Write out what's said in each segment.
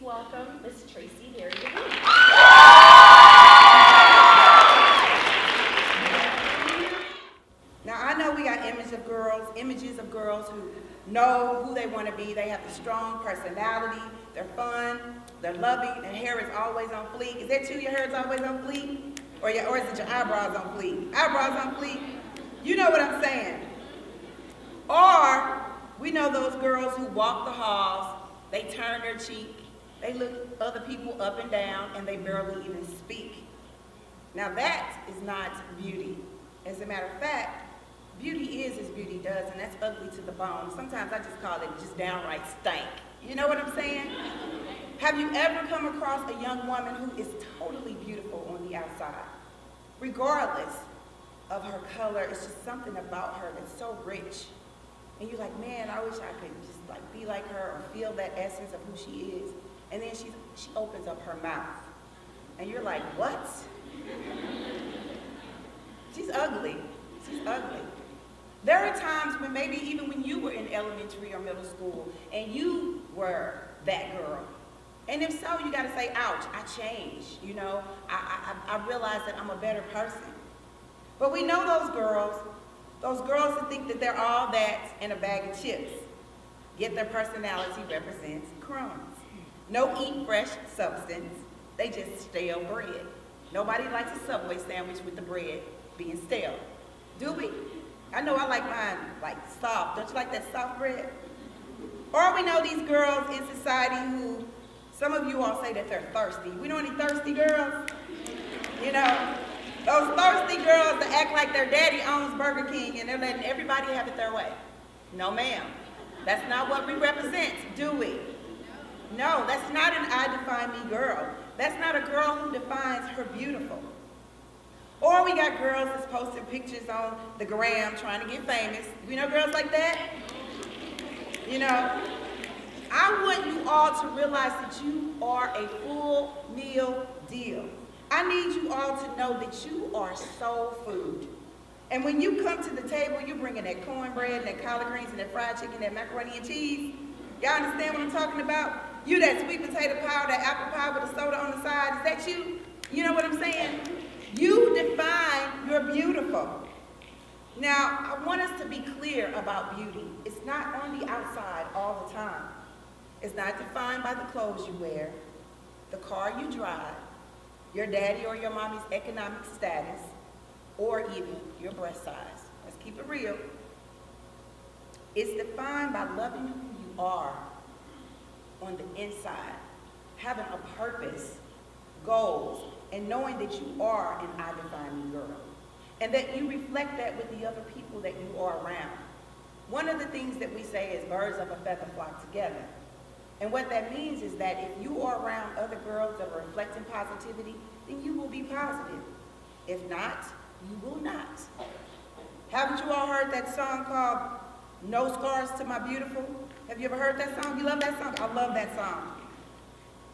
welcome Miss Tracie Berry-McGhee. Now, I know we got images of girls who know who they want to be. They have a strong personality. They're fun. They're loving. Their hair is always on fleek. Is that you? Your hair is always on fleek? Or is it your eyebrows on fleek? Eyebrows on fleek? You know what I'm saying. Or we know those girls who walk the halls. They turn their cheek. They look other people up and down, and they barely even speak. Now that is not beauty. As a matter of fact, beauty is as beauty does, and that's ugly to the bone. Sometimes I just call it just downright stank. You know what I'm saying? Have you ever come across a young woman who is totally beautiful on the outside? Regardless of her color, it's just something about her that's so rich. And you're like, man, I wish I could just like be like her or feel that essence of who she is. And then she opens up her mouth. And you're like, what? She's ugly. She's ugly. There are times when maybe even when you were in elementary or middle school and you were that girl. And if so, you got to say, ouch, I changed. You know, I realized that I'm a better person. But we know those girls that think that they're all that in a bag of chips. Yet their personality represents crumbs. No eat fresh substance. They just stale bread. Nobody likes a Subway sandwich with the bread being stale. Do we? I know I like mine like soft. Don't you like that soft bread? Or we know these girls in society who, some of you all say that they're thirsty. We know any thirsty girls? You know, those thirsty girls that act like their daddy owns Burger King and they're letting everybody have it their way. No, ma'am. That's not what we represent, do we? No, that's not an iDefineMe girl. That's not a girl who defines her beautiful. Or we got girls that's posting pictures on the gram trying to get famous. You know girls like that? You know, I want you all to realize that you are a full meal deal. I need you all to know that you are soul food. And when you come to the table, you're bringing that cornbread and that collard greens and that fried chicken, that macaroni and cheese. Y'all understand what I'm talking about? You that sweet potato pie, that apple pie with a soda on the side, is that you? You know what I'm saying? You define your beautiful. Now, I want us to be clear about beauty. It's not on the outside all the time. It's not defined by the clothes you wear, the car you drive, your daddy or your mommy's economic status, or even your breast size. Let's keep it real. It's defined by loving who you are on the inside, having a purpose, goals, and knowing that you are an iDefineMe girl, and that you reflect that with the other people that you are around. One of the things that we say is birds of a feather flock together. And what that means is that if you are around other girls that are reflecting positivity, then you will be positive. If not, you will not. Haven't you all heard that song called No Scars to My Beautiful? Have you ever heard that song? You love that song? I love that song.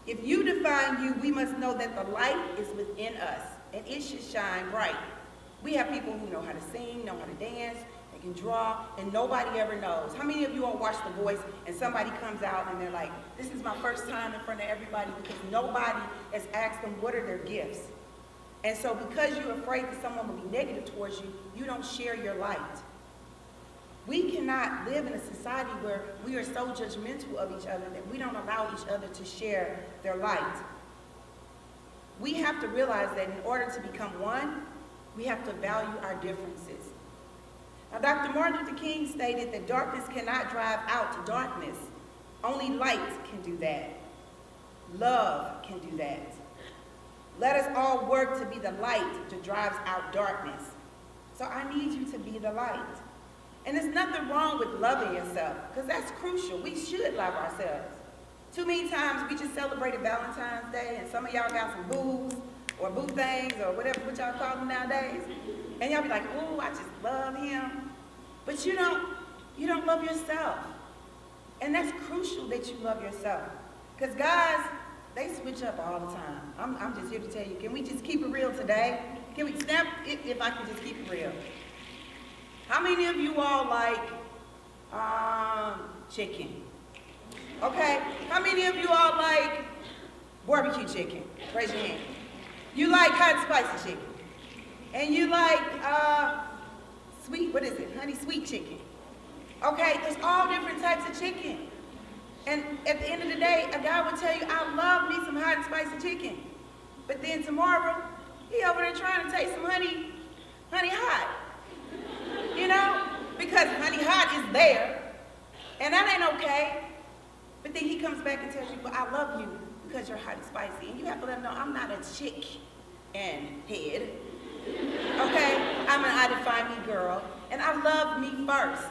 If you define you, we must know that the light is within us, and it should shine bright. We have people who know how to sing, know how to dance, they can draw, and nobody ever knows. How many of you all watch The Voice and somebody comes out and they're like, this is my first time in front of everybody because nobody has asked them what are their gifts. And so because you're afraid that someone will be negative towards you, you don't share your light. We cannot live in a society where we are so judgmental of each other that we don't allow each other to share their light. We have to realize that in order to become one, we have to value our differences. Now, Dr. Martin Luther King stated that darkness cannot drive out darkness. Only light can do that. Love can do that. Let us all work to be the light that drives out darkness. So I need you to be the light. And there's nothing wrong with loving yourself, because that's crucial. We should love ourselves. Too many times we just celebrated Valentine's Day, and some of y'all got some boos, or boo things, or whatever what y'all call them nowadays. And y'all be like, oh, I just love him. But you don't love yourself. And that's crucial that you love yourself. Because guys, they switch up all the time. I'm just here to tell you, can we just keep it real today? Can we snap it if I can just keep it real? How many of you all like chicken? Okay. How many of you all like barbecue chicken? Raise your hand. You like hot and spicy chicken. And you like sweet, what is it? Honey sweet chicken. Okay, there's all different types of chicken. And at the end of the day, a guy would tell you, I love me some hot and spicy chicken. But then tomorrow, he over there trying to taste some honey hot. You know? Because honey hot is there. And that ain't okay. But then he comes back and tells you, well, I love you because you're hot and spicy. And you have to let him know, I'm not a chick and head. Okay? I'm an iDefineMe girl. And I love me first.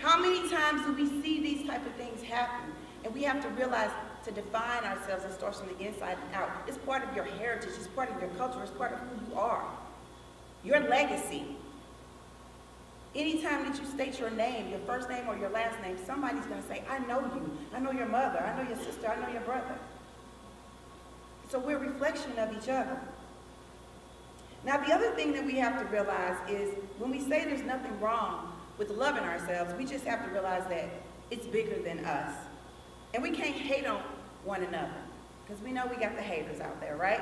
How many times do we see these type of things happen? And we have to realize to define ourselves, it starts from the inside and out. It's part of your heritage. It's part of your culture. It's part of who you are. Your legacy. Anytime that you state your name, your first name or your last name, somebody's going to say, I know you. I know your mother. I know your sister. I know your brother. So we're a reflection of each other. Now, the other thing that we have to realize is when we say there's nothing wrong with loving ourselves, we just have to realize that it's bigger than us. And we can't hate on one another because we know we got the haters out there, right?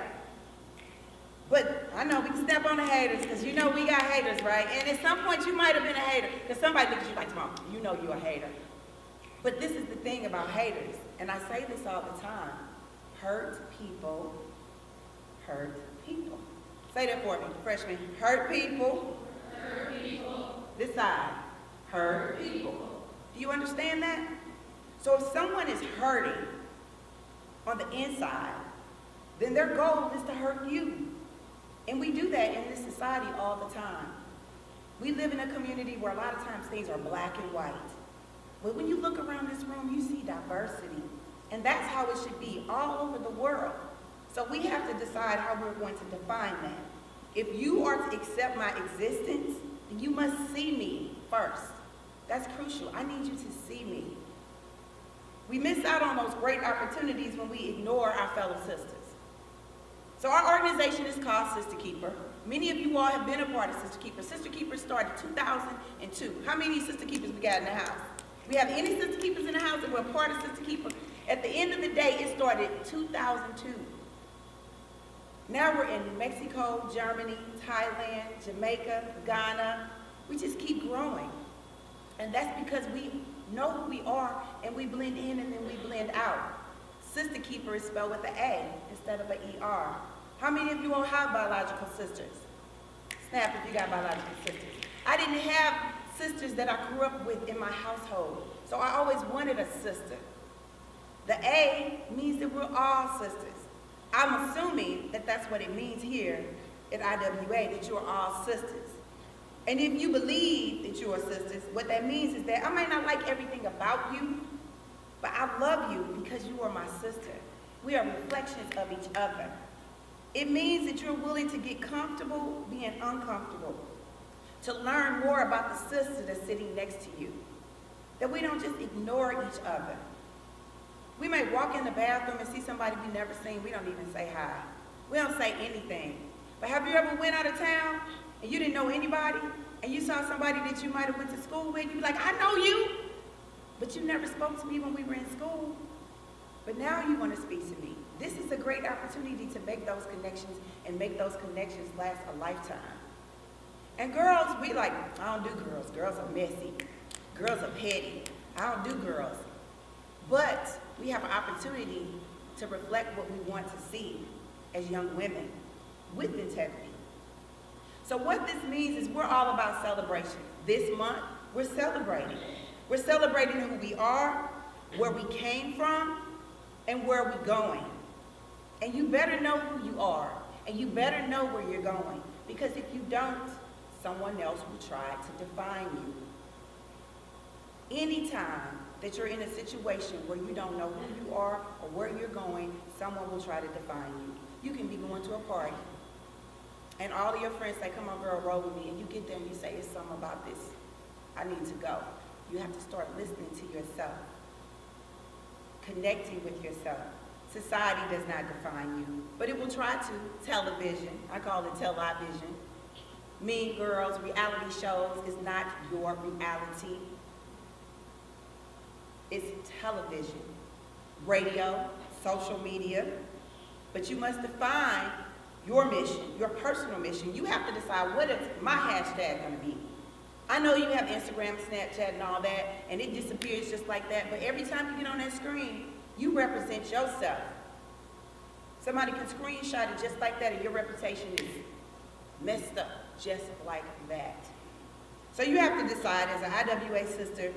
But I know we can step on the haters because you know we got haters, right? And at some point you might have been a hater because somebody looks at you like, Mom, you know you're a hater. But this is the thing about haters, and I say this all the time. Hurt people hurt people. Say that for me, freshmen. Hurt people. Hurt people. This side. Hurt people. Do you understand that? So if someone is hurting on the inside, then their goal is to hurt you. And we do that in this society all the time. We live in a community where a lot of times things are black and white. But when you look around this room, you see diversity. And that's how it should be all over the world. So we have to decide how we're going to define that. If you are to accept my existence, then you must see me first. That's crucial. I need you to see me. We miss out on those great opportunities when we ignore our fellow sisters. So our organization is called Sistakeeper. Many of you all have been a part of Sistakeeper. Sistakeeper started 2002. How many Sistakeepers we got in the house? We have any Sistakeepers in the house that were a part of Sistakeeper? At the end of the day, it started 2002. Now we're in Mexico, Germany, Thailand, Jamaica, Ghana. We just keep growing. And that's because we know who we are and we blend in and then we blend out. Sistakeeper is spelled with an A instead of an ER. How many of you all have biological sisters? Snap if you got biological sisters. I didn't have sisters that I grew up with in my household, so I always wanted a sister. The A means that we're all sisters. I'm assuming that that's what it means here at IWA, that you're all sisters. And if you believe that you are sisters, what that means is that I may not like everything about you, but I love you because you are my sister. We are reflections of each other. It means that you're willing to get comfortable being uncomfortable, to learn more about the sister that's sitting next to you, that we don't just ignore each other. We may walk in the bathroom and see somebody we never seen. We don't even say hi. We don't say anything. But have you ever went out of town and you didn't know anybody and you saw somebody that you might have went to school with? You'd be like, I know you, but you never spoke to me when we were in school. But now you want to speak to me. This is a great opportunity to make those connections and make those connections last a lifetime. And girls, we like, I don't do girls. Girls are messy. Girls are petty. I don't do girls. But we have an opportunity to reflect what we want to see as young women with integrity. So what this means is we're all about celebration. This month, we're celebrating. We're celebrating who we are, where we came from, and where we're going. And you better know who you are, and you better know where you're going, because if you don't, someone else will try to define you. Anytime that you're in a situation where you don't know who you are or where you're going, someone will try to define you. You can be going to a party, and all of your friends say, come on girl, roll with me, and you get there and you say, it's something about this. I need to go. You have to start listening to yourself, connecting with yourself. Society does not define you, but it will try to. Television, I call it television. Mean Girls, reality shows is not your reality. It's television, radio, social media, but you must define your mission, your personal mission. You have to decide what is my hashtag going to be. I know you have Instagram, Snapchat, and all that, and it disappears just like that, but every time you get on that screen, you represent yourself. Somebody can screenshot it just like that, and your reputation is messed up just like that. So you have to decide as an IWA sister,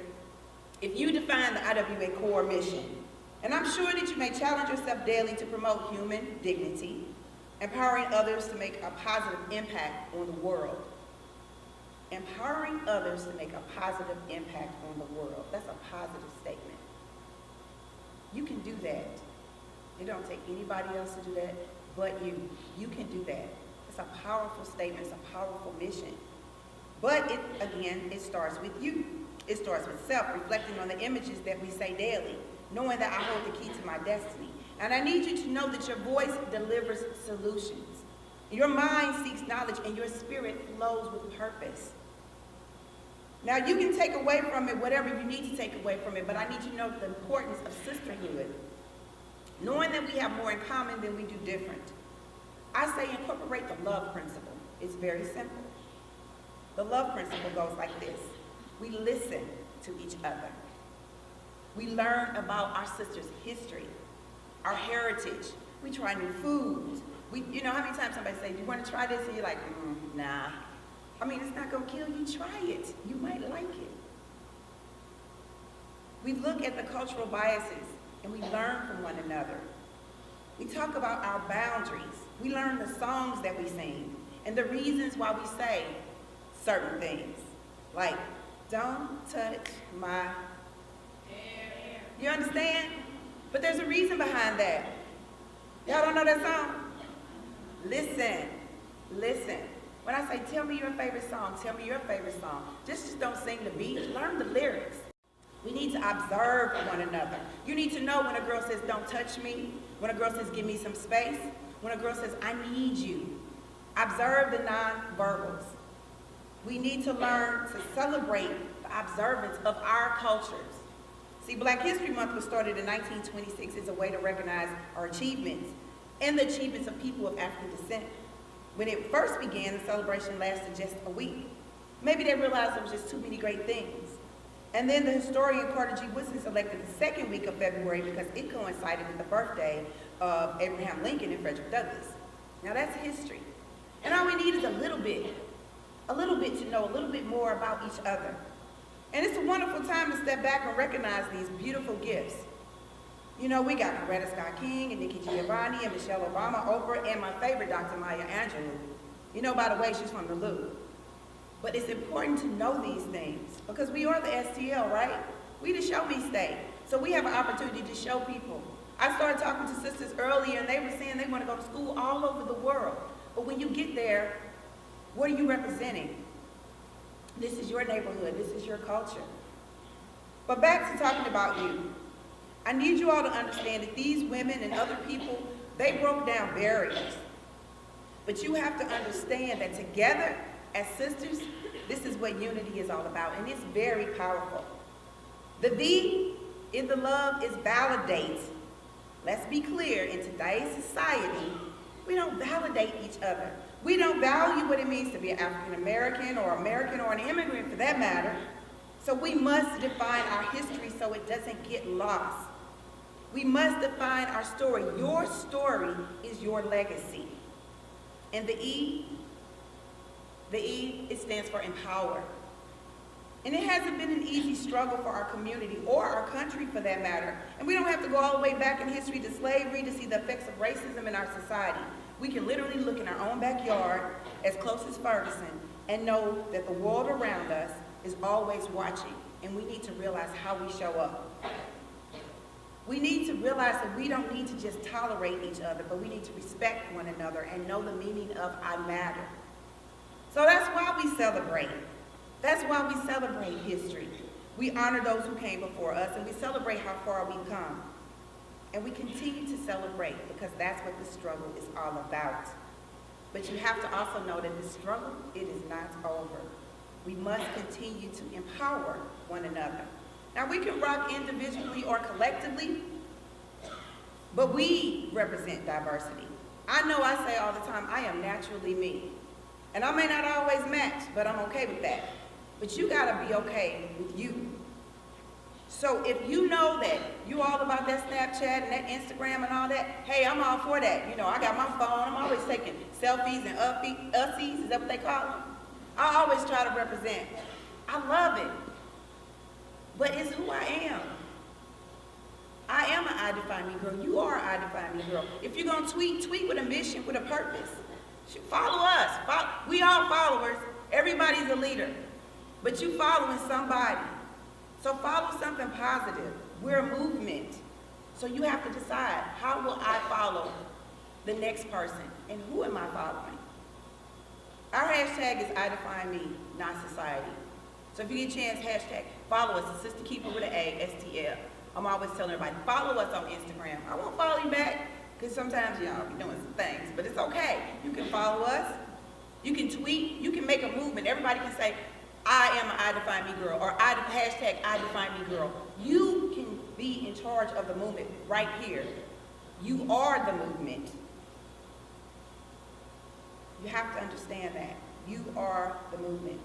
if you define the IWA core mission, and I'm sure that you may challenge yourself daily to promote human dignity, empowering others to make a positive impact on the world. Empowering others to make a positive impact on the world. That's a positive statement. You can do that. It don't take anybody else to do that but you. You can do that. It's a powerful statement. It's a powerful mission. But it starts with you. It starts with self, reflecting on the images that we say daily, knowing that I hold the key to my destiny. And I need you to know that your voice delivers solutions. Your mind seeks knowledge and your spirit flows with purpose. Now you can take away from it whatever you need to take away from it, but I need you to know the importance of sisterhood. Knowing that we have more in common than we do different. I say incorporate the love principle. It's very simple. The love principle goes like this. We listen to each other. We learn about our sister's history, our heritage. We try new foods. You know how many times somebody says, do you want to try this? And you're like, nah. I mean, it's not going to kill you. Try it. You might like it. We look at the cultural biases and we learn from one another. We talk about our boundaries. We learn the songs that we sing and the reasons why we say certain things. Like, don't touch my hair. You understand? But there's a reason behind that. Y'all don't know that song? Listen. Listen. When I say, tell me your favorite song, tell me your favorite song. Just don't sing the beat. Learn the lyrics. We need to observe one another. You need to know when a girl says, don't touch me. When a girl says, give me some space. When a girl says, I need you. Observe the nonverbals. We need to learn to celebrate the observance of our cultures. See, Black History Month was started in 1926 as a way to recognize our achievements and the achievements of people of African descent. When it first began, the celebration lasted just a week. Maybe they realized there was just too many great things. And then the historian Carter G. Woodson selected the second week of February because it coincided with the birthday of Abraham Lincoln and Frederick Douglass. Now that's history. And all we need is a little bit to know a little bit more about each other. And it's a wonderful time to step back and recognize these beautiful gifts. You know, we got Coretta Scott King and Nikki Giovanni and Michelle Obama, Oprah, and my favorite, Dr. Maya Angelou. You know, by the way, she's from the Louvre. But it's important to know these things because we are the STL, right? We the show me state. So we have an opportunity to show people. I started talking to sisters earlier and they were saying they want to go to school all over the world. But when you get there, what are you representing? This is your neighborhood. This is your culture. But back to talking about you. I need you all to understand that these women and other people, they broke down barriers. But you have to understand that together, as sisters, this is what unity is all about, and it's very powerful. The V in the love is validate. Let's be clear, in today's society, we don't validate each other. We don't value what it means to be an African American or an immigrant for that matter. So we must define our history so it doesn't get lost. We must define our story. Your story is your legacy. And the E, it stands for empower. And it hasn't been an easy struggle for our community or our country for that matter. And we don't have to go all the way back in history to slavery to see the effects of racism in our society. We can literally look in our own backyard, as close as Ferguson, and know that the world around us is always watching. And we need to realize how we show up. We need to realize that we don't need to just tolerate each other, but we need to respect one another and know the meaning of I matter. So that's why we celebrate. That's why we celebrate history. We honor those who came before us, and we celebrate how far we've come. And we continue to celebrate because that's what the struggle is all about. But you have to also know that the struggle, it is not over. We must continue to empower one another. Now we can rock individually or collectively, But we represent diversity. I know I say all the time, I am naturally me. And I may not always match, but I'm okay with that. But you gotta be okay with you. So if you know that you're all about that Snapchat and that Instagram and all that, hey, I'm all for that. You know, I got my phone, I'm always taking selfies and ussies, is that what they call them? I always try to represent. I love it. But it's who I am. I am an iDefineMe girl. You are an iDefineMe girl. If you're going to tweet with a mission, with a purpose. Follow us. We all followers. Everybody's a leader. But you following somebody. So follow something positive. We're a movement. So you have to decide, how will I follow the next person? And who am I following? Our hashtag is iDefineMe, not society. So if you get a chance, hashtag follow us, Sistakeeper with an A, STL. I'm always telling everybody, follow us on Instagram. I won't follow you back, because sometimes y'all be doing some things, but it's okay. You can follow us, you can tweet, you can make a movement. Everybody can say, I am an iDefineMe girl, or hashtag iDefineMe girl. You can be in charge of the movement right here. You are the movement. You have to understand that. You are the movement.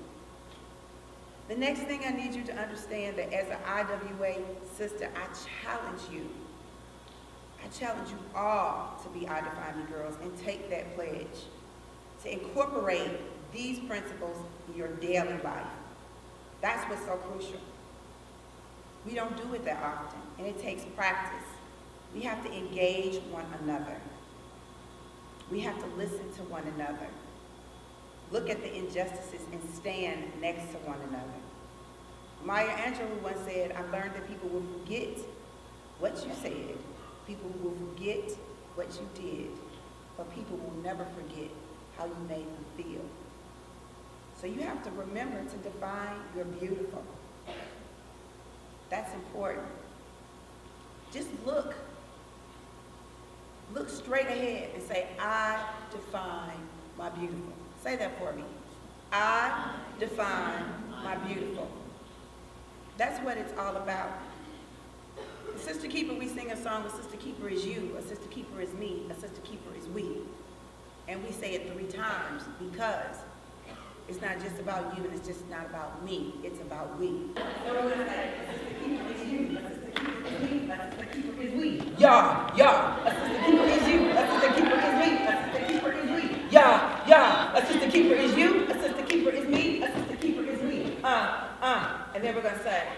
The next thing I need you to understand, that as an IWA sister, I challenge you. I challenge you all to be iDefineMe girls and take that pledge to incorporate these principles in your daily life. That's what's so crucial. We don't do it that often, and it takes practice. We have to engage one another. We have to listen to one another. Look at the injustices and stand next to one another. Maya Angelou once said, I've learned that people will forget what you said. People will forget what you did. But people will never forget how you made them feel. So you have to remember to define your beautiful. That's important. Just look. Look straight ahead and say, I define my beautiful. Say that for me. I define my beautiful. That's what it's all about. In Sister Keeper, we sing a song, a Sister Keeper is you, a Sister Keeper is me, a Sister Keeper is we. And we say it 3 times because it's not just about you and it's just not about me, it's about we. So we're going to say, a Sister Keeper is you, a Sister Keeper is me, a Sister Keeper is we. Yeah, a Sister Keeper is you, a Sister Keeper is me, a Sister Keeper is we. Yeah, a Sister Keeper is you, a Sister Keeper is me, a Sister Keeper is we. And then we're going to say,